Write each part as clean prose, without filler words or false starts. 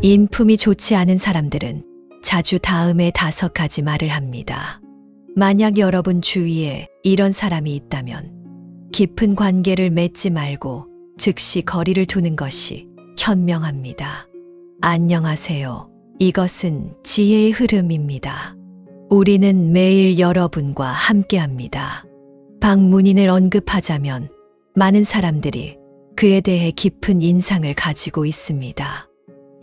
인품이 좋지 않은 사람들은 자주 다음에 5가지 말을 합니다. 만약 여러분 주위에 이런 사람이 있다면 깊은 관계를 맺지 말고 즉시 거리를 두는 것이 현명합니다. 안녕하세요. 이것은 지혜의 흐름입니다. 우리는 매일 여러분과 함께합니다. 박문인을 언급하자면 많은 사람들이 그에 대해 깊은 인상을 가지고 있습니다.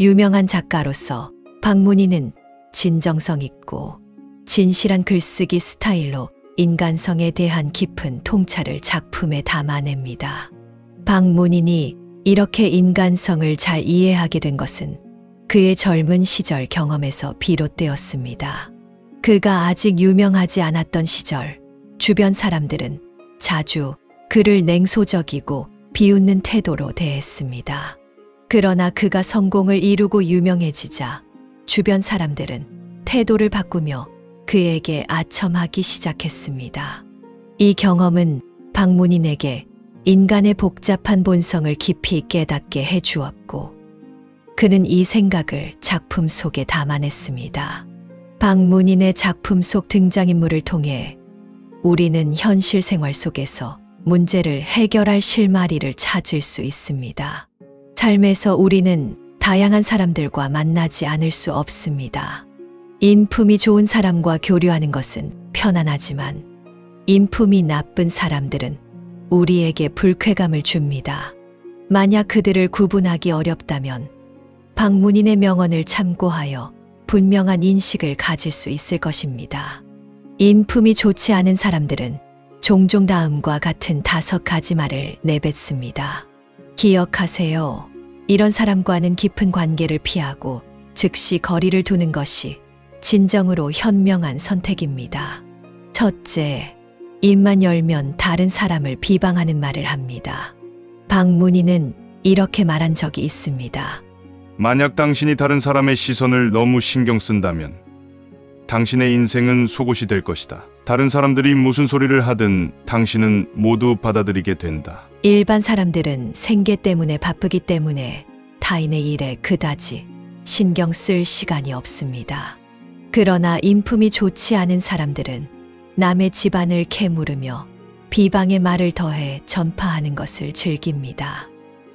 유명한 작가로서 박문인은 진정성 있고 진실한 글쓰기 스타일로 인간성에 대한 깊은 통찰을 작품에 담아냅니다. 박문인이 이렇게 인간성을 잘 이해하게 된 것은 그의 젊은 시절 경험에서 비롯되었습니다. 그가 아직 유명하지 않았던 시절, 주변 사람들은 자주 그를 냉소적이고 비웃는 태도로 대했습니다. 그러나 그가 성공을 이루고 유명해지자 주변 사람들은 태도를 바꾸며 그에게 아첨하기 시작했습니다. 이 경험은 박문인에게 인간의 복잡한 본성을 깊이 깨닫게 해주었고, 그는 이 생각을 작품 속에 담아냈습니다. 박문인의 작품 속 등장인물을 통해 우리는 현실 생활 속에서 문제를 해결할 실마리를 찾을 수 있습니다. 삶에서 우리는 다양한 사람들과 만나지 않을 수 없습니다. 인품이 좋은 사람과 교류하는 것은 편안하지만 인품이 나쁜 사람들은 우리에게 불쾌감을 줍니다. 만약 그들을 구분하기 어렵다면 박문인의 명언을 참고하여 분명한 인식을 가질 수 있을 것입니다. 인품이 좋지 않은 사람들은 종종 다음과 같은 5가지 말을 내뱉습니다. 기억하세요. 이런 사람과는 깊은 관계를 피하고 즉시 거리를 두는 것이 진정으로 현명한 선택입니다. 첫째, 입만 열면 다른 사람을 비방하는 말을 합니다. 박문인은 이렇게 말한 적이 있습니다. 만약 당신이 다른 사람의 시선을 너무 신경 쓴다면 당신의 인생은 속옷이 될 것이다. 다른 사람들이 무슨 소리를 하든 당신은 모두 받아들이게 된다. 일반 사람들은 생계 때문에 바쁘기 때문에 타인의 일에 그다지 신경 쓸 시간이 없습니다. 그러나 인품이 좋지 않은 사람들은 남의 집안을 캐물으며 비방의 말을 더해 전파하는 것을 즐깁니다.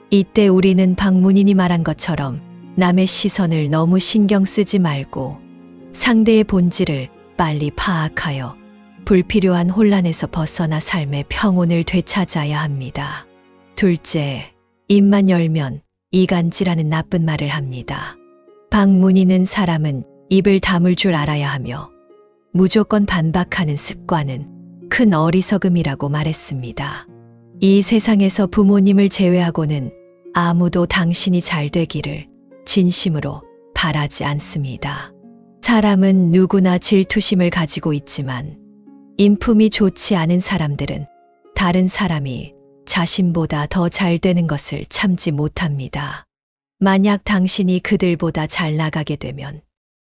이때 우리는 박문인이 말한 것처럼 남의 시선을 너무 신경 쓰지 말고 상대의 본질을 빨리 파악하여 불필요한 혼란에서 벗어나 삶의 평온을 되찾아야 합니다. 둘째, 입만 열면 이간질하는 나쁜 말을 합니다. 박문인은 사람은 입을 다물 줄 알아야 하며 무조건 반박하는 습관은 큰 어리석음이라고 말했습니다. 이 세상에서 부모님을 제외하고는 아무도 당신이 잘 되기를 진심으로 바라지 않습니다. 사람은 누구나 질투심을 가지고 있지만 인품이 좋지 않은 사람들은 다른 사람이 자신보다 더 잘 되는 것을 참지 못합니다. 만약 당신이 그들보다 잘 나가게 되면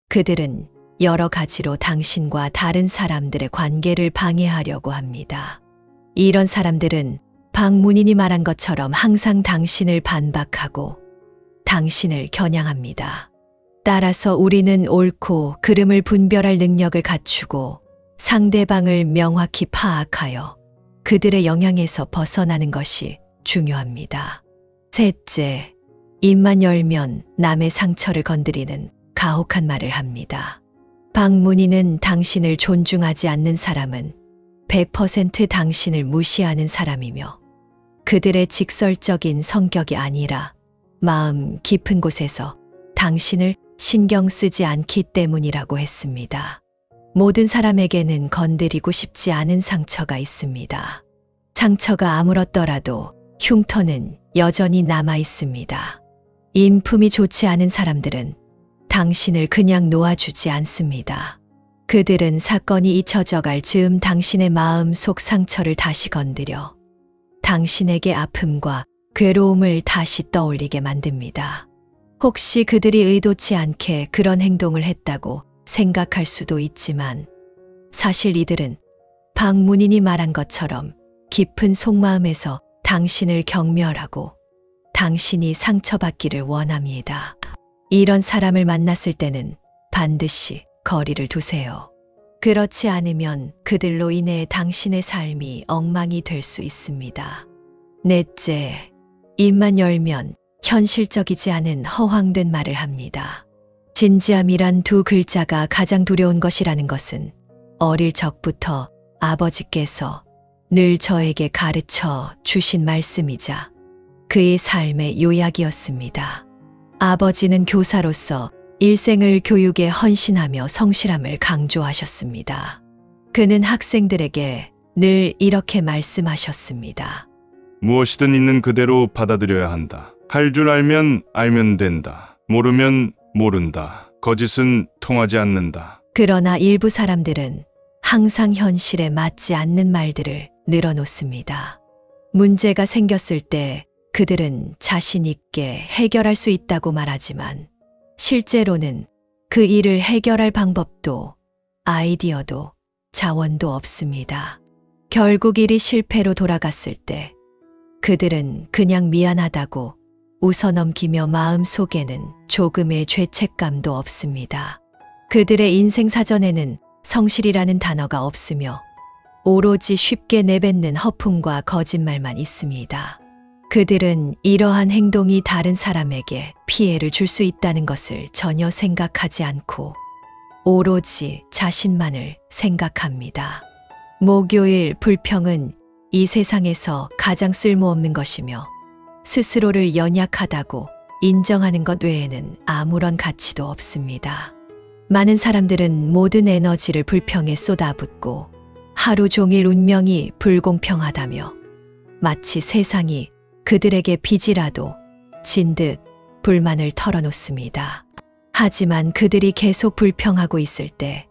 그들은 여러 가지로 당신과 다른 사람들의 관계를 방해하려고 합니다. 이런 사람들은 박문인이 말한 것처럼 항상 당신을 반박하고 당신을 겨냥합니다. 따라서 우리는 옳고 그름을 분별할 능력을 갖추고 상대방을 명확히 파악하여 그들의 영향에서 벗어나는 것이 중요합니다. 셋째, 입만 열면 남의 상처를 건드리는 가혹한 말을 합니다. 박문인은 당신을 존중하지 않는 사람은 100% 당신을 무시하는 사람이며 그들의 직설적인 성격이 아니라 마음 깊은 곳에서 당신을 신경 쓰지 않기 때문이라고 했습니다. 모든 사람에게는 건드리고 싶지 않은 상처가 있습니다. 상처가 아물었더라도 흉터는 여전히 남아 있습니다. 인품이 좋지 않은 사람들은 당신을 그냥 놓아주지 않습니다. 그들은 사건이 잊혀져 갈 즈음 당신의 마음 속 상처를 다시 건드려 당신에게 아픔과 괴로움을 다시 떠올리게 만듭니다. 혹시 그들이 의도치 않게 그런 행동을 했다고 생각할 수도 있지만 사실 이들은 박문인이 말한 것처럼 깊은 속마음에서 당신을 경멸하고 당신이 상처받기를 원합니다. 이런 사람을 만났을 때는 반드시 거리를 두세요. 그렇지 않으면 그들로 인해 당신의 삶이 엉망이 될 수 있습니다. 넷째, 입만 열면 현실적이지 않은 허황된 말을 합니다. 진지함이란 두 글자가 가장 두려운 것이라는 것은 어릴 적부터 아버지께서 늘 저에게 가르쳐 주신 말씀이자 그의 삶의 요약이었습니다. 아버지는 교사로서 일생을 교육에 헌신하며 성실함을 강조하셨습니다. 그는 학생들에게 늘 이렇게 말씀하셨습니다. 무엇이든 있는 그대로 받아들여야 한다. 할 줄 알면 된다. 모르면 모른다. 거짓은 통하지 않는다. 그러나 일부 사람들은 항상 현실에 맞지 않는 말들을 늘어놓습니다. 문제가 생겼을 때 그들은 자신 있게 해결할 수 있다고 말하지만 실제로는 그 일을 해결할 방법도 아이디어도 자원도 없습니다. 결국 일이 실패로 돌아갔을 때 그들은 그냥 미안하다고 웃어넘기며 마음속에는 조금의 죄책감도 없습니다. 그들의 인생 사전에는 성실이라는 단어가 없으며 오로지 쉽게 내뱉는 허풍과 거짓말만 있습니다. 그들은 이러한 행동이 다른 사람에게 피해를 줄 수 있다는 것을 전혀 생각하지 않고 오로지 자신만을 생각합니다. 목요일 불평은 이 세상에서 가장 쓸모없는 것이며 스스로를 연약하다고 인정하는 것 외에는 아무런 가치도 없습니다. 많은 사람들은 모든 에너지를 불평에 쏟아붓고 하루 종일 운명이 불공평하다며 마치 세상이 그들에게 빚이라도 진 듯 불만을 털어놓습니다. 하지만 그들이 계속 불평하고 있을 때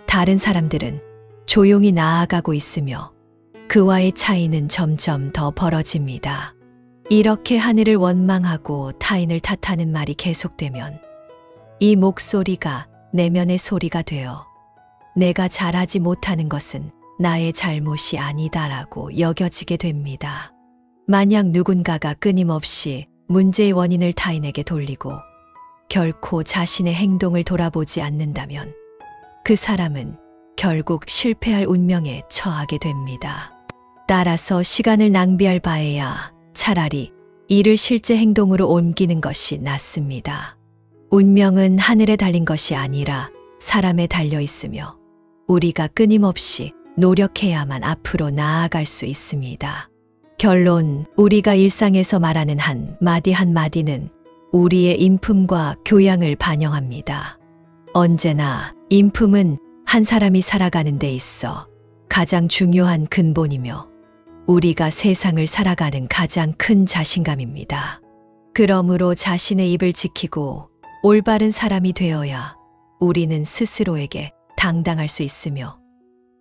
다른 사람들은 조용히 나아가고 있으며 그와의 차이는 점점 더 벌어집니다. 이렇게 하늘을 원망하고 타인을 탓하는 말이 계속되면 이 목소리가 내면의 소리가 되어 내가 잘하지 못하는 것은 나의 잘못이 아니다라고 여겨지게 됩니다. 만약 누군가가 끊임없이 문제의 원인을 타인에게 돌리고 결코 자신의 행동을 돌아보지 않는다면 그 사람은 결국 실패할 운명에 처하게 됩니다. 따라서 시간을 낭비할 바에야 차라리 이를 실제 행동으로 옮기는 것이 낫습니다. 운명은 하늘에 달린 것이 아니라 사람에 달려 있으며 우리가 끊임없이 노력해야만 앞으로 나아갈 수 있습니다. 결론, 우리가 일상에서 말하는 한 마디 한마디는 우리의 인품과 교양을 반영합니다. 언제나 인품은 한 사람이 살아가는 데 있어 가장 중요한 근본이며 우리가 세상을 살아가는 가장 큰 자신감입니다. 그러므로 자신의 입을 지키고 올바른 사람이 되어야 우리는 스스로에게 당당할 수 있으며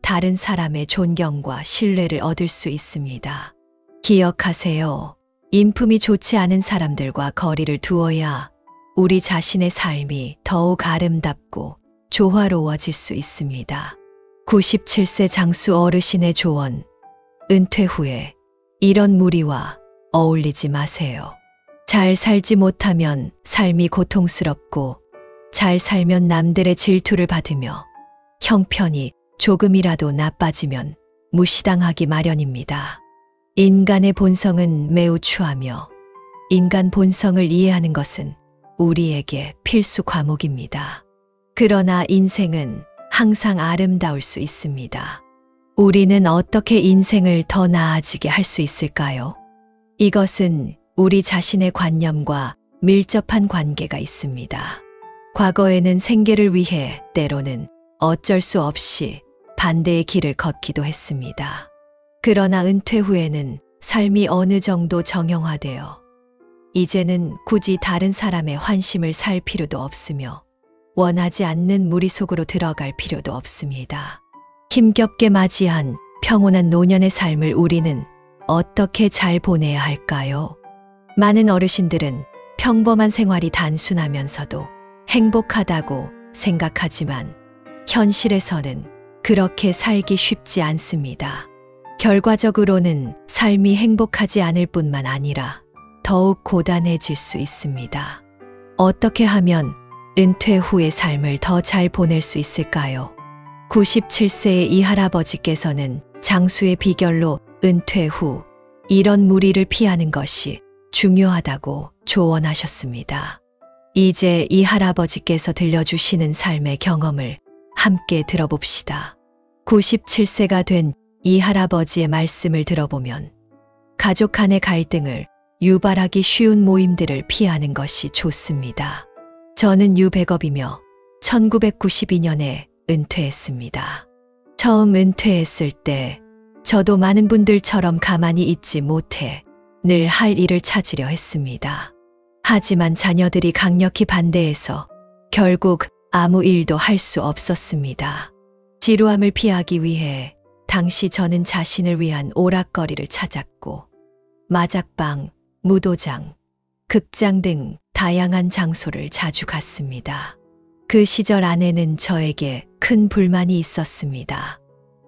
다른 사람의 존경과 신뢰를 얻을 수 있습니다. 기억하세요. 인품이 좋지 않은 사람들과 거리를 두어야 우리 자신의 삶이 더욱 아름답고 조화로워질 수 있습니다. 97세 장수 어르신의 조언. 은퇴 후에 이런 무리와 어울리지 마세요. 잘 살지 못하면 삶이 고통스럽고 잘 살면 남들의 질투를 받으며 형편이 조금이라도 나빠지면 무시당하기 마련입니다. 인간의 본성은 매우 추하며 인간 본성을 이해하는 것은 우리에게 필수 과목입니다. 그러나 인생은 항상 아름다울 수 있습니다. 우리는 어떻게 인생을 더 나아지게 할 수 있을까요? 이것은 우리 자신의 관념과 밀접한 관계가 있습니다. 과거에는 생계를 위해 때로는 어쩔 수 없이 반대의 길을 걷기도 했습니다. 그러나 은퇴 후에는 삶이 어느 정도 정형화되어 이제는 굳이 다른 사람의 환심을 살 필요도 없으며 원하지 않는 무리 속으로 들어갈 필요도 없습니다. 힘겹게 맞이한 평온한 노년의 삶을 우리는 어떻게 잘 보내야 할까요? 많은 어르신들은 평범한 생활이 단순하면서도 행복하다고 생각하지만 현실에서는 그렇게 살기 쉽지 않습니다. 결과적으로는 삶이 행복하지 않을 뿐만 아니라 더욱 고단해질 수 있습니다. 어떻게 하면 은퇴 후의 삶을 더 잘 보낼 수 있을까요? 97세의 이 할아버지께서는 장수의 비결로 은퇴 후 이런 무리를 피하는 것이 중요하다고 조언하셨습니다. 이제 이 할아버지께서 들려주시는 삶의 경험을 함께 들어봅시다. 97세가 된 이 할아버지의 말씀을 들어보면 가족 간의 갈등을 유발하기 쉬운 모임들을 피하는 것이 좋습니다. 저는 유백업이며 1992년에 은퇴했습니다. 처음 은퇴했을 때 저도 많은 분들처럼 가만히 있지 못해 늘 할 일을 찾으려 했습니다. 하지만 자녀들이 강력히 반대해서 결국 아무 일도 할 수 없었습니다. 지루함을 피하기 위해 당시 저는 자신을 위한 오락거리를 찾았고 마작방, 무도장, 극장 등 다양한 장소를 자주 갔습니다. 그 시절 아내는 저에게 큰 불만이 있었습니다.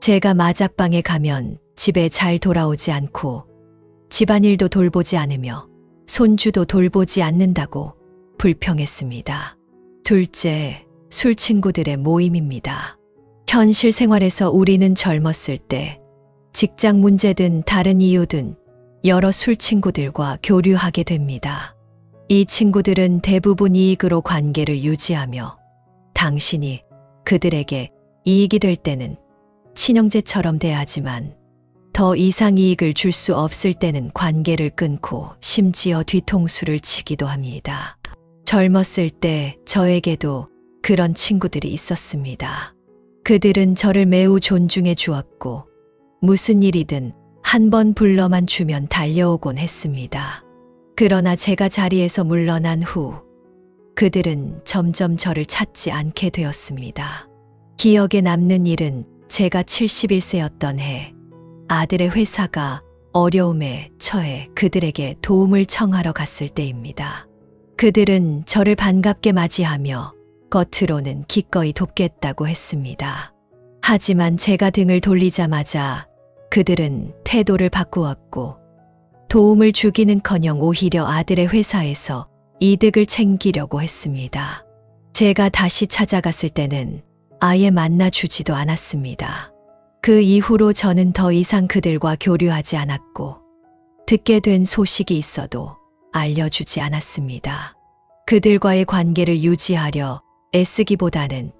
제가 마작방에 가면 집에 잘 돌아오지 않고 집안일도 돌보지 않으며 손주도 돌보지 않는다고 불평했습니다. 둘째, 술 친구들의 모임입니다. 현실 생활에서 우리는 젊었을 때 직장 문제든 다른 이유든 여러 술 친구들과 교류하게 됩니다. 이 친구들은 대부분 이익으로 관계를 유지하며 당신이 그들에게 이익이 될 때는 친형제처럼 대하지만 더 이상 이익을 줄 수 없을 때는 관계를 끊고 심지어 뒤통수를 치기도 합니다. 젊었을 때 저에게도 그런 친구들이 있었습니다. 그들은 저를 매우 존중해 주었고 무슨 일이든 한 번 불러만 주면 달려오곤 했습니다. 그러나 제가 자리에서 물러난 후 그들은 점점 저를 찾지 않게 되었습니다. 기억에 남는 일은 제가 71세였던 해 아들의 회사가 어려움에 처해 그들에게 도움을 청하러 갔을 때입니다. 그들은 저를 반갑게 맞이하며 겉으로는 기꺼이 돕겠다고 했습니다. 하지만 제가 등을 돌리자마자 그들은 태도를 바꾸었고 도움을 주기는커녕 오히려 아들의 회사에서 이득을 챙기려고 했습니다. 제가 다시 찾아갔을 때는 아예 만나주지도 않았습니다. 그 이후로 저는 더 이상 그들과 교류하지 않았고 듣게 된 소식이 있어도 알려주지 않았습니다. 그들과의 관계를 유지하려 애쓰기보다는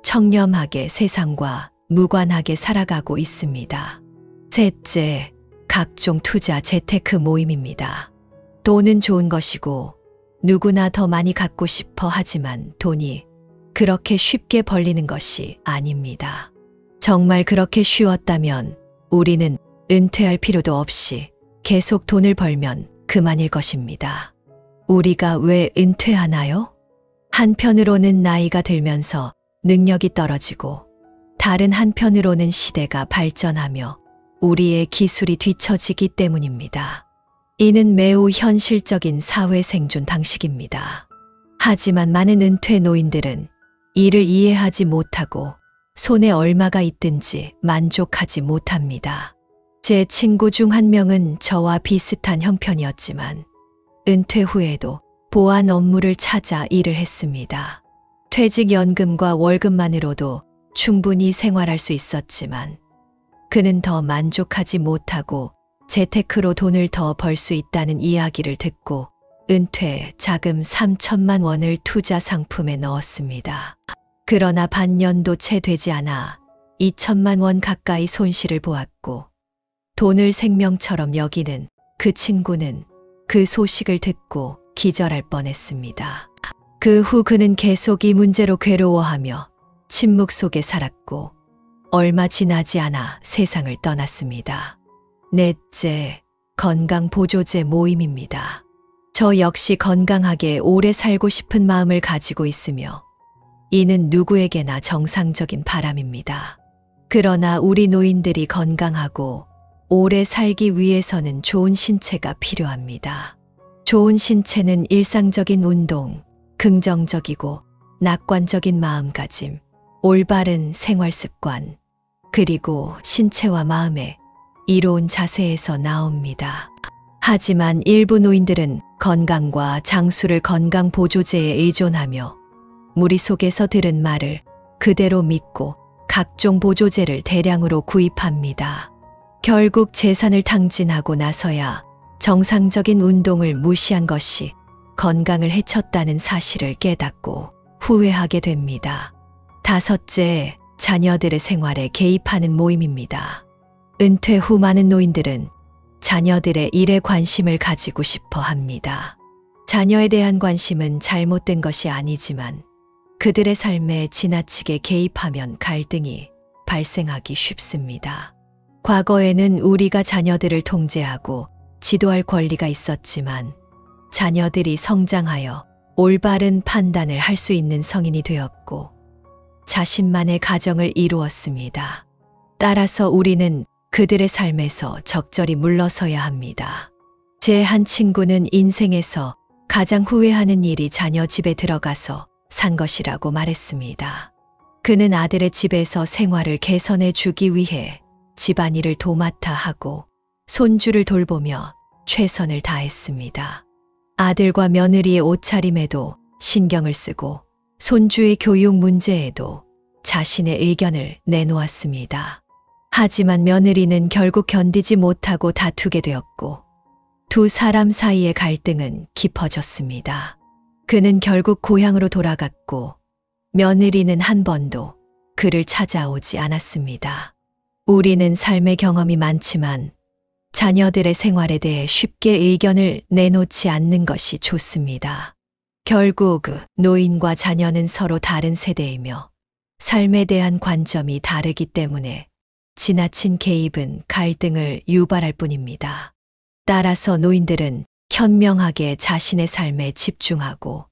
청렴하게 세상과 무관하게 살아가고 있습니다. 셋째, 각종 투자 재테크 모임입니다. 돈은 좋은 것이고 누구나 더 많이 갖고 싶어 하지만 돈이 그렇게 쉽게 벌리는 것이 아닙니다. 정말 그렇게 쉬웠다면 우리는 은퇴할 필요도 없이 계속 돈을 벌면 그만일 것입니다. 우리가 왜 은퇴하나요? 한편으로는 나이가 들면서 능력이 떨어지고 다른 한편으로는 시대가 발전하며 우리의 기술이 뒤처지기 때문입니다. 이는 매우 현실적인 사회 생존 방식입니다. 하지만 많은 은퇴 노인들은 이를 이해하지 못하고 손에 얼마가 있든지 만족하지 못합니다. 제 친구 중 한 명은 저와 비슷한 형편이었지만 은퇴 후에도 보안 업무를 찾아 일을 했습니다. 퇴직연금과 월급만으로도 충분히 생활할 수 있었지만 그는 더 만족하지 못하고 재테크로 돈을 더 벌 수 있다는 이야기를 듣고 은퇴 자금 3천만 원을 투자 상품에 넣었습니다. 그러나 반년도 채 되지 않아 2천만 원 가까이 손실을 보았고 돈을 생명처럼 여기는 그 친구는 그 소식을 듣고 기절할 뻔했습니다. 그 후 그는 계속 이 문제로 괴로워하며 침묵 속에 살았고 얼마 지나지 않아 세상을 떠났습니다. 넷째, 건강보조제 모임입니다. 저 역시 건강하게 오래 살고 싶은 마음을 가지고 있으며 이는 누구에게나 정상적인 바람입니다. 그러나 우리 노인들이 건강하고 오래 살기 위해서는 좋은 신체가 필요합니다. 좋은 신체는 일상적인 운동, 긍정적이고 낙관적인 마음가짐, 올바른 생활 습관, 그리고 신체와 마음의 이로운 자세에서 나옵니다. 하지만 일부 노인들은 건강과 장수를 건강보조제에 의존하며 무리 속에서 들은 말을 그대로 믿고 각종 보조제를 대량으로 구입합니다. 결국 재산을 탕진하고 나서야 정상적인 운동을 무시한 것이 건강을 해쳤다는 사실을 깨닫고 후회하게 됩니다. 다섯째, 자녀들의 생활에 개입하는 모임입니다. 은퇴 후 많은 노인들은 자녀들의 일에 관심을 가지고 싶어 합니다. 자녀에 대한 관심은 잘못된 것이 아니지만 그들의 삶에 지나치게 개입하면 갈등이 발생하기 쉽습니다. 과거에는 우리가 자녀들을 통제하고 지도할 권리가 있었지만 자녀들이 성장하여 올바른 판단을 할 수 있는 성인이 되었고 자신만의 가정을 이루었습니다. 따라서 우리는 그들의 삶에서 적절히 물러서야 합니다. 제 한 친구는 인생에서 가장 후회하는 일이 자녀 집에 들어가서 산 것이라고 말했습니다. 그는 아들의 집에서 생활을 개선해 주기 위해 집안일을 도맡아 하고 손주를 돌보며 최선을 다했습니다. 아들과 며느리의 옷차림에도 신경을 쓰고 손주의 교육 문제에도 자신의 의견을 내놓았습니다. 하지만 며느리는 결국 견디지 못하고 다투게 되었고 두 사람 사이의 갈등은 깊어졌습니다. 그는 결국 고향으로 돌아갔고 며느리는 한 번도 그를 찾아오지 않았습니다. 우리는 삶의 경험이 많지만 자녀들의 생활에 대해 쉽게 의견을 내놓지 않는 것이 좋습니다. 결국 노인과 자녀는 서로 다른 세대이며 삶에 대한 관점이 다르기 때문에 지나친 개입은 갈등을 유발할 뿐입니다. 따라서 노인들은 현명하게 자신의 삶에 집중하고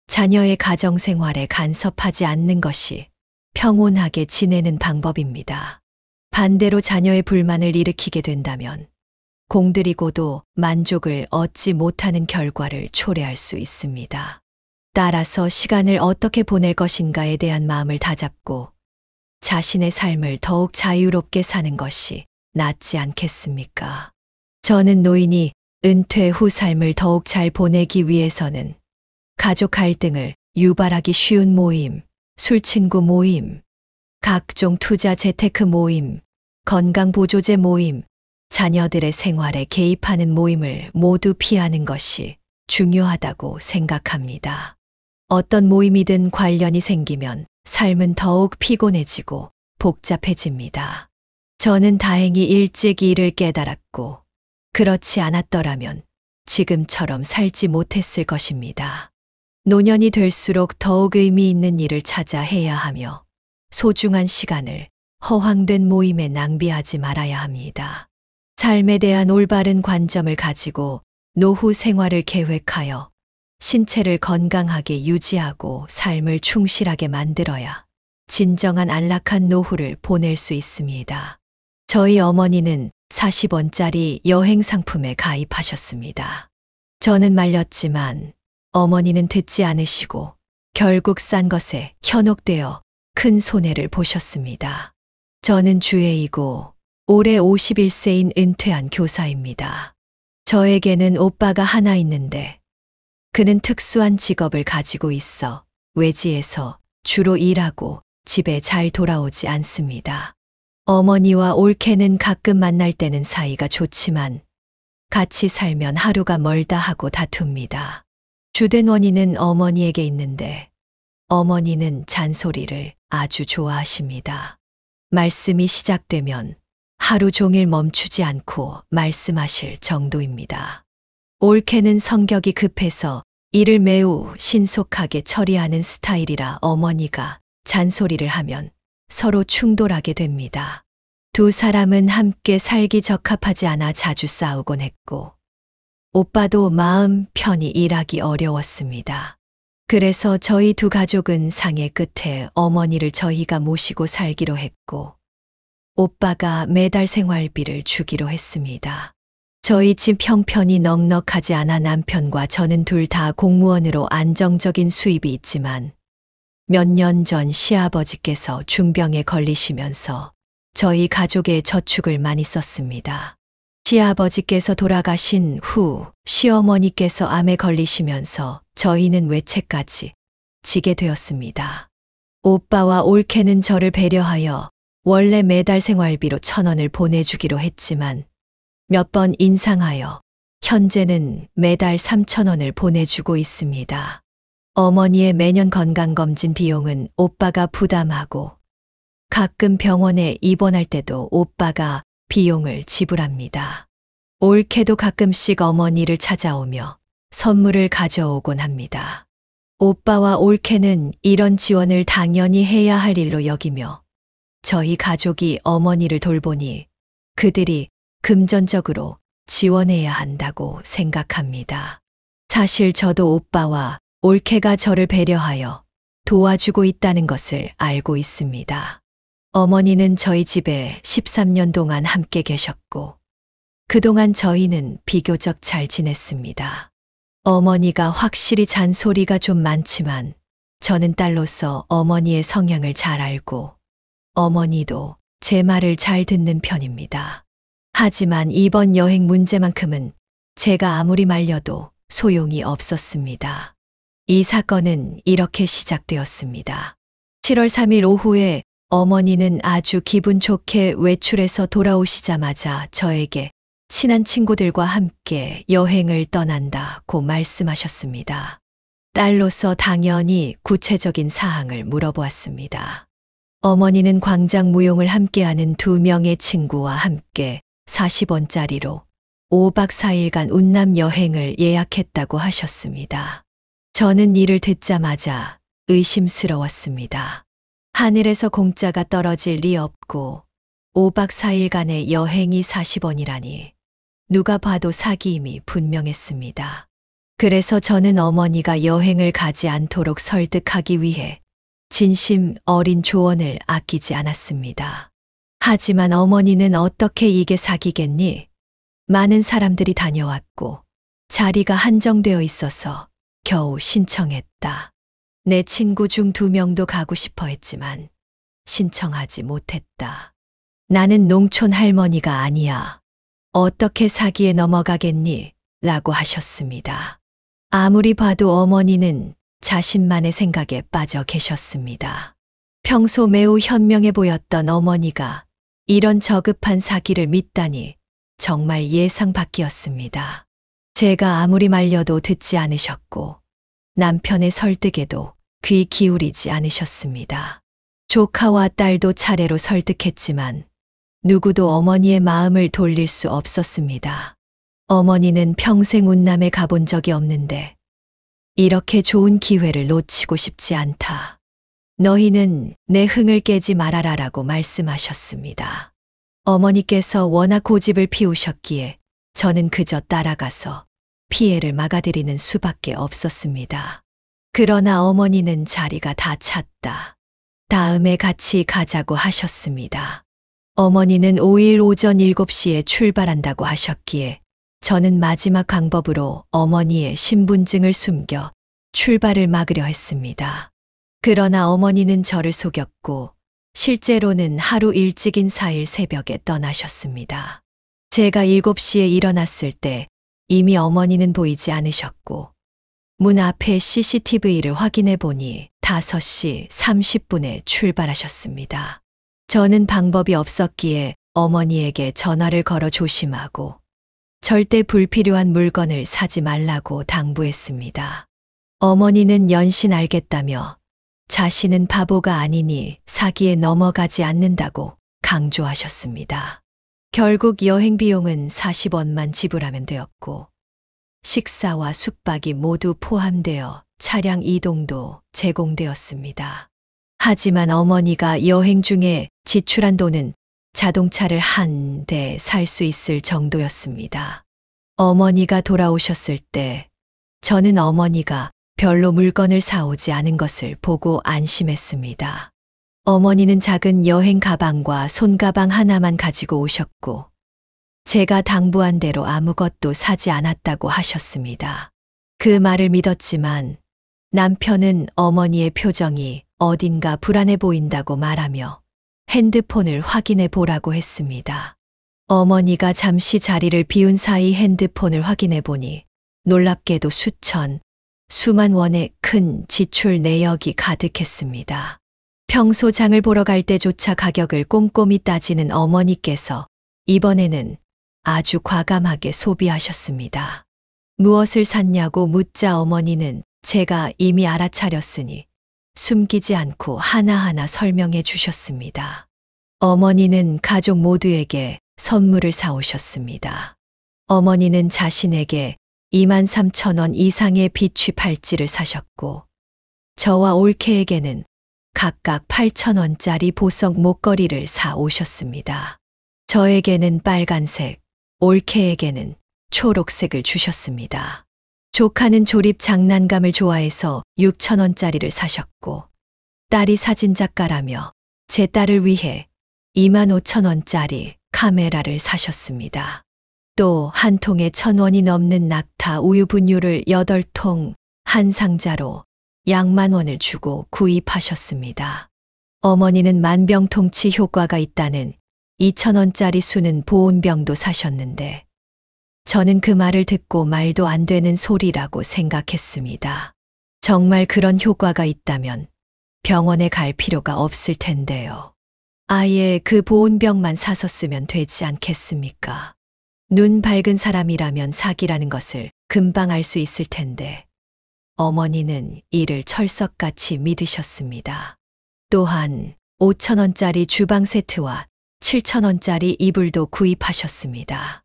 자녀의 가정생활에 간섭하지 않는 것이 평온하게 지내는 방법입니다. 반대로 자녀의 불만을 일으키게 된다면 공들이고도 만족을 얻지 못하는 결과를 초래할 수 있습니다. 따라서 시간을 어떻게 보낼 것인가에 대한 마음을 다잡고 자신의 삶을 더욱 자유롭게 사는 것이 낫지 않겠습니까? 저는 노인이 은퇴 후 삶을 더욱 잘 보내기 위해서는 가족 갈등을 유발하기 쉬운 모임, 술친구 모임, 각종 투자 재테크 모임, 건강보조제 모임, 자녀들의 생활에 개입하는 모임을 모두 피하는 것이 중요하다고 생각합니다. 어떤 모임이든 관련이 생기면 삶은 더욱 피곤해지고 복잡해집니다. 저는 다행히 일찍 이를 깨달았고 그렇지 않았더라면 지금처럼 살지 못했을 것입니다. 노년이 될수록 더욱 의미 있는 일을 찾아 해야 하며 소중한 시간을 허황된 모임에 낭비하지 말아야 합니다. 삶에 대한 올바른 관점을 가지고 노후 생활을 계획하여 신체를 건강하게 유지하고 삶을 충실하게 만들어야 진정한 안락한 노후를 보낼 수 있습니다. 저희 어머니는 40원짜리 여행 상품에 가입하셨습니다. 저는 말렸지만 어머니는 듣지 않으시고 결국 싼 것에 현혹되어 큰 손해를 보셨습니다. 저는 주애이고 올해 51세인 은퇴한 교사입니다. 저에게는 오빠가 하나 있는데 그는 특수한 직업을 가지고 있어 외지에서 주로 일하고 집에 잘 돌아오지 않습니다. 어머니와 올케는 가끔 만날 때는 사이가 좋지만 같이 살면 하루가 멀다 하고 다툽니다. 주된 원인은 어머니에게 있는데 어머니는 잔소리를 아주 좋아하십니다. 말씀이 시작되면 하루 종일 멈추지 않고 말씀하실 정도입니다. 올케는 성격이 급해서 일을 매우 신속하게 처리하는 스타일이라 어머니가 잔소리를 하면 서로 충돌하게 됩니다. 두 사람은 함께 살기 적합하지 않아 자주 싸우곤 했고 오빠도 마음 편히 일하기 어려웠습니다. 그래서 저희 두 가족은 상의 끝에 어머니를 저희가 모시고 살기로 했고 오빠가 매달 생활비를 주기로 했습니다. 저희 집 형편이 넉넉하지 않아 남편과 저는 둘 다 공무원으로 안정적인 수입이 있지만 몇 년 전 시아버지께서 중병에 걸리시면서 저희 가족의 저축을 많이 썼습니다. 시아버지께서 돌아가신 후 시어머니께서 암에 걸리시면서 저희는 외채까지 지게 되었습니다. 오빠와 올케는 저를 배려하여 원래 매달 생활비로 1,000원을 보내주기로 했지만 몇 번 인상하여 현재는 매달 3,000원을 보내주고 있습니다. 어머니의 매년 건강검진 비용은 오빠가 부담하고 가끔 병원에 입원할 때도 오빠가 비용을 지불합니다. 올케도 가끔씩 어머니를 찾아오며 선물을 가져오곤 합니다. 오빠와 올케는 이런 지원을 당연히 해야 할 일로 여기며 저희 가족이 어머니를 돌보니 그들이 금전적으로 지원해야 한다고 생각합니다. 사실 저도 오빠와 올케가 저를 배려하여 도와주고 있다는 것을 알고 있습니다. 어머니는 저희 집에 13년 동안 함께 계셨고 그동안 저희는 비교적 잘 지냈습니다. 어머니가 확실히 잔소리가 좀 많지만 저는 딸로서 어머니의 성향을 잘 알고 어머니도 제 말을 잘 듣는 편입니다. 하지만 이번 여행 문제만큼은 제가 아무리 말려도 소용이 없었습니다. 이 사건은 이렇게 시작되었습니다. 7월 3일 오후에 어머니는 아주 기분 좋게 외출해서 돌아오시자마자 저에게 친한 친구들과 함께 여행을 떠난다고 말씀하셨습니다. 딸로서 당연히 구체적인 사항을 물어보았습니다. 어머니는 광장 무용을 함께하는 2명의 친구와 함께 40원짜리로 5박 4일간 운남 여행을 예약했다고 하셨습니다. 저는 이를 듣자마자 의심스러웠습니다. 하늘에서 공짜가 떨어질 리 없고 5박 4일간의 여행이 40원이라니 누가 봐도 사기임이 분명했습니다. 그래서 저는 어머니가 여행을 가지 않도록 설득하기 위해 진심 어린 조언을 아끼지 않았습니다. 하지만 어머니는 어떻게 이게 사기겠니? 많은 사람들이 다녀왔고 자리가 한정되어 있어서 겨우 신청했다. 내 친구 중 2명도 가고 싶어 했지만 신청하지 못했다. 나는 농촌 할머니가 아니야. 어떻게 사기에 넘어가겠니? 라고 하셨습니다. 아무리 봐도 어머니는 자신만의 생각에 빠져 계셨습니다. 평소 매우 현명해 보였던 어머니가 이런 저급한 사기를 믿다니 정말 예상 밖이었습니다. 제가 아무리 말려도 듣지 않으셨고 남편의 설득에도 귀 기울이지 않으셨습니다. 조카와 딸도 차례로 설득했지만 누구도 어머니의 마음을 돌릴 수 없었습니다. 어머니는 평생 운남에 가본 적이 없는데 이렇게 좋은 기회를 놓치고 싶지 않다. 너희는 내 흥을 깨지 말아라라고 말씀하셨습니다. 어머니께서 워낙 고집을 피우셨기에 저는 그저 따라가서 피해를 막아드리는 수밖에 없었습니다. 그러나 어머니는 자리가 다 찼다. 다음에 같이 가자고 하셨습니다. 어머니는 5일 오전 7시에 출발한다고 하셨기에 저는 마지막 방법으로 어머니의 신분증을 숨겨 출발을 막으려 했습니다. 그러나 어머니는 저를 속였고 실제로는 하루 일찍인 4일 새벽에 떠나셨습니다. 제가 7시에 일어났을 때 이미 어머니는 보이지 않으셨고 문 앞에 CCTV를 확인해 보니 5시 30분에 출발하셨습니다. 저는 방법이 없었기에 어머니에게 전화를 걸어 조심하고 절대 불필요한 물건을 사지 말라고 당부했습니다. 어머니는 연신 알겠다며 자신은 바보가 아니니 사기에 넘어가지 않는다고 강조하셨습니다. 결국 여행 비용은 40원만 지불하면 되었고 식사와 숙박이 모두 포함되어 차량 이동도 제공되었습니다. 하지만 어머니가 여행 중에 지출한 돈은 자동차를 한 대 살 수 있을 정도였습니다. 어머니가 돌아오셨을 때 저는 어머니가 별로 물건을 사오지 않은 것을 보고 안심했습니다. 어머니는 작은 여행 가방과 손가방 하나만 가지고 오셨고 제가 당부한 대로 아무것도 사지 않았다고 하셨습니다. 그 말을 믿었지만 남편은 어머니의 표정이 어딘가 불안해 보인다고 말하며 핸드폰을 확인해 보라고 했습니다. 어머니가 잠시 자리를 비운 사이 핸드폰을 확인해 보니 놀랍게도 수만 원의 큰 지출 내역이 가득했습니다. 평소 장을 보러 갈 때조차 가격을 꼼꼼히 따지는 어머니께서 이번에는 아주 과감하게 소비하셨습니다. 무엇을 샀냐고 묻자 어머니는 제가 이미 알아차렸으니 숨기지 않고 하나하나 설명해 주셨습니다. 어머니는 가족 모두에게 선물을 사오셨습니다. 어머니는 자신에게 23,000원 이상의 비취 팔찌를 사셨고, 저와 올케에게는 각각 8,000원짜리 보석 목걸이를 사 오셨습니다. 저에게는 빨간색, 올케에게는 초록색을 주셨습니다. 조카는 조립 장난감을 좋아해서 6,000원짜리를 사셨고, 딸이 사진작가라며 제 딸을 위해 25,000원짜리 카메라를 사셨습니다. 또 한 통에 1,000원이 넘는 낙타 우유 분유를 8통 한 상자로 약 10,000원을 주고 구입하셨습니다. 어머니는 만병통치 효과가 있다는 2,000원짜리 수는 보온병도 사셨는데 저는 그 말을 듣고 말도 안 되는 소리라고 생각했습니다. 정말 그런 효과가 있다면 병원에 갈 필요가 없을 텐데요. 아예 그 보온병만 사서 쓰면 되지 않겠습니까? 눈 밝은 사람이라면 사기라는 것을 금방 알 수 있을 텐데 어머니는 이를 철석같이 믿으셨습니다. 또한 5,000원짜리 주방 세트와 7,000원짜리 이불도 구입하셨습니다.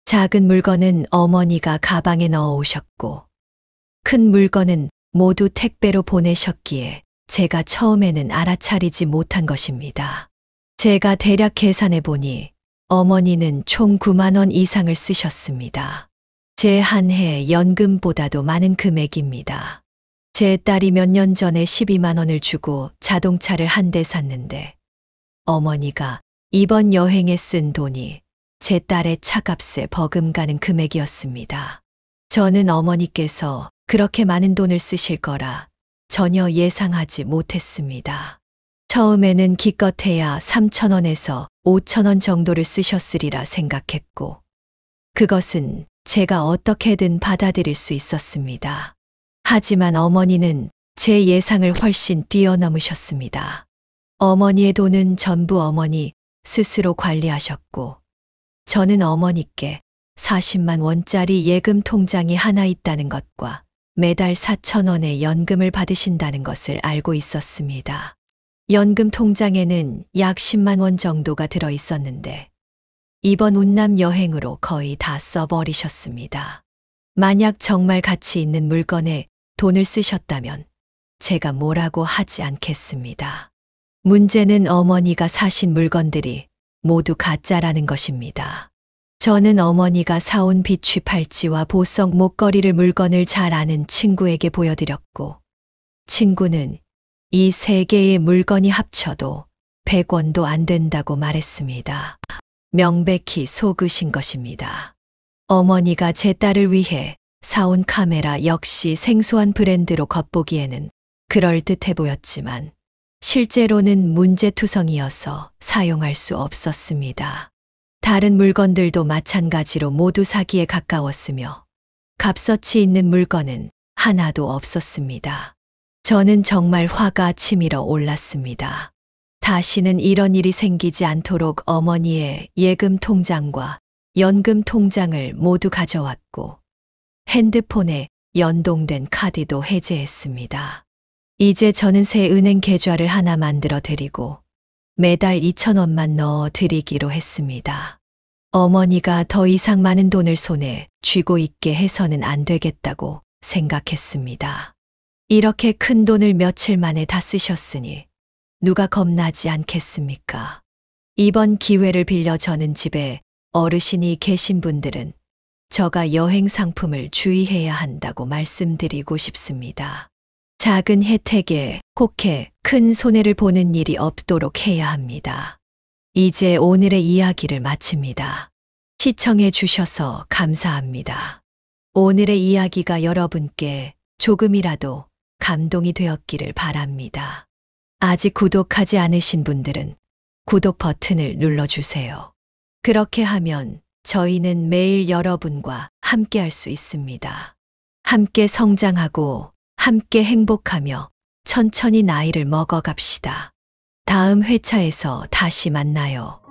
작은 물건은 어머니가 가방에 넣어 오셨고 큰 물건은 모두 택배로 보내셨기에 제가 처음에는 알아차리지 못한 것입니다. 제가 대략 계산해 보니 어머니는 총 9만 원 이상을 쓰셨습니다. 제 한 해 연금보다도 많은 금액입니다. 제 딸이 몇 년 전에 12만 원을 주고 자동차를 한 대 샀는데 어머니가 이번 여행에 쓴 돈이 제 딸의 차값에 버금가는 금액이었습니다. 저는 어머니께서 그렇게 많은 돈을 쓰실 거라 전혀 예상하지 못했습니다. 처음에는 기껏해야 3,000원에서 5,000원 정도를 쓰셨으리라 생각했고 그것은 제가 어떻게든 받아들일 수 있었습니다. 하지만 어머니는 제 예상을 훨씬 뛰어넘으셨습니다. 어머니의 돈은 전부 어머니 스스로 관리하셨고 저는 어머니께 40만 원짜리 예금 통장이 하나 있다는 것과 매달 4,000원의 연금을 받으신다는 것을 알고 있었습니다. 연금 통장에는 약 10만 원 정도가 들어 있었는데 이번 운남 여행으로 거의 다 써버리셨습니다. 만약 정말 가치 있는 물건에 돈을 쓰셨다면 제가 뭐라고 하지 않겠습니다. 문제는 어머니가 사신 물건들이 모두 가짜라는 것입니다. 저는 어머니가 사온 비취 팔찌와 보석 목걸이를 물건을 잘 아는 친구에게 보여드렸고 친구는 이 세 개의 물건이 합쳐도 100원도 안 된다고 말했습니다. 명백히 속으신 것입니다. 어머니가 제 딸을 위해 사온 카메라 역시 생소한 브랜드로 겉보기에는 그럴듯해 보였지만 실제로는 문제투성이어서 사용할 수 없었습니다. 다른 물건들도 마찬가지로 모두 사기에 가까웠으며 값어치 있는 물건은 하나도 없었습니다. 저는 정말 화가 치밀어 올랐습니다. 다시는 이런 일이 생기지 않도록 어머니의 예금 통장과 연금 통장을 모두 가져왔고 핸드폰에 연동된 카드도 해제했습니다. 이제 저는 새 은행 계좌를 하나 만들어 드리고 매달 2,000원만 넣어 드리기로 했습니다. 어머니가 더 이상 많은 돈을 손에 쥐고 있게 해서는 안 되겠다고 생각했습니다. 이렇게 큰 돈을 며칠 만에 다 쓰셨으니 누가 겁나지 않겠습니까? 이번 기회를 빌려 저는 집에 어르신이 계신 분들은 저가 여행 상품을 주의해야 한다고 말씀드리고 싶습니다. 작은 혜택에 혹해 큰 손해를 보는 일이 없도록 해야 합니다. 이제 오늘의 이야기를 마칩니다. 시청해 주셔서 감사합니다. 오늘의 이야기가 여러분께 조금이라도 감동이 되었기를 바랍니다. 아직 구독하지 않으신 분들은 구독 버튼을 눌러주세요. 그렇게 하면 저희는 매일 여러분과 함께 할 수 있습니다. 함께 성장하고 함께 행복하며 천천히 나이를 먹어갑시다. 다음 회차에서 다시 만나요.